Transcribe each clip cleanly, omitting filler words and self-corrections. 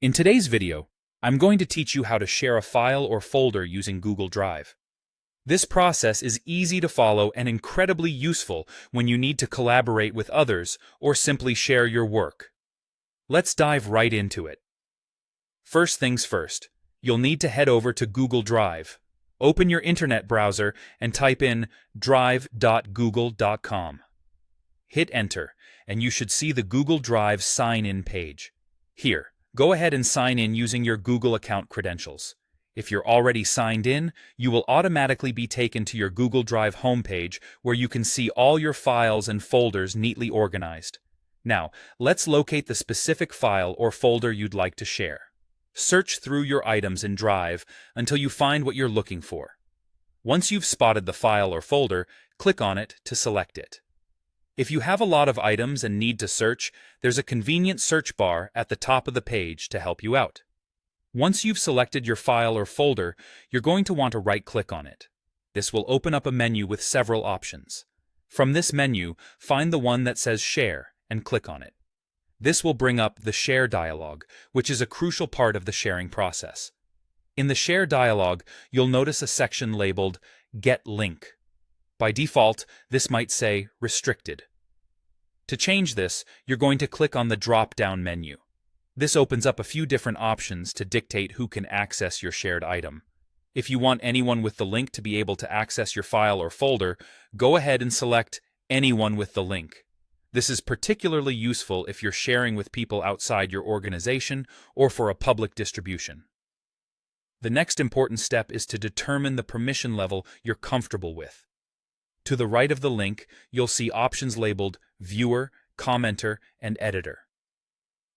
In today's video, I'm going to teach you how to share a file or folder using Google Drive. This process is easy to follow and incredibly useful when you need to collaborate with others or simply share your work. Let's dive right into it. First things first, you'll need to head over to Google Drive. Open your internet browser and type in drive.google.com. Hit enter, and you should see the Google Drive sign-in page. Here, go ahead and sign in using your Google account credentials. If you're already signed in, you will automatically be taken to your Google Drive homepage where you can see all your files and folders neatly organized. Now, let's locate the specific file or folder you'd like to share. Search through your items in Drive until you find what you're looking for. Once you've spotted the file or folder, click on it to select it. If you have a lot of items and need to search, there's a convenient search bar at the top of the page to help you out. Once you've selected your file or folder, you're going to want to right-click on it. This will open up a menu with several options. From this menu, find the one that says Share and click on it. This will bring up the Share dialog, which is a crucial part of the sharing process. In the Share dialog, you'll notice a section labeled Get Link. By default, this might say Restricted. To change this, you're going to click on the drop-down menu. This opens up a few different options to dictate who can access your shared item. If you want anyone with the link to be able to access your file or folder, go ahead and select Anyone with the link. This is particularly useful if you're sharing with people outside your organization or for a public distribution. The next important step is to determine the permission level you're comfortable with. To the right of the link, you'll see options labeled Viewer, Commenter, and Editor.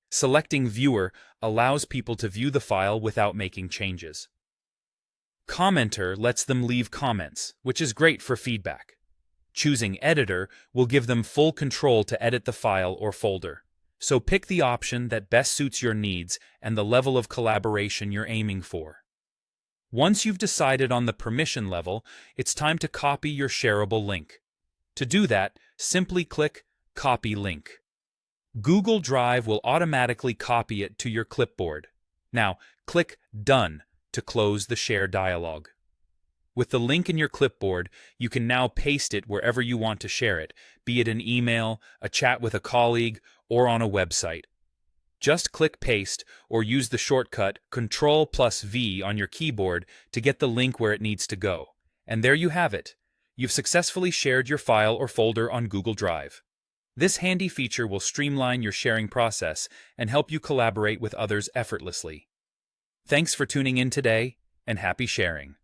Selecting Viewer allows people to view the file without making changes. Commenter lets them leave comments, which is great for feedback. Choosing Editor will give them full control to edit the file or folder. So pick the option that best suits your needs and the level of collaboration you're aiming for. Once you've decided on the permission level, it's time to copy your shareable link. To do that, simply click Copy Link. Google Drive will automatically copy it to your clipboard. Now, click Done to close the Share dialog. With the link in your clipboard, you can now paste it wherever you want to share it, be it an email, a chat with a colleague, or on a website. Just click Paste or use the shortcut Ctrl+V on your keyboard to get the link where it needs to go. And there you have it. You've successfully shared your file or folder on Google Drive. This handy feature will streamline your sharing process and help you collaborate with others effortlessly. Thanks for tuning in today, and happy sharing.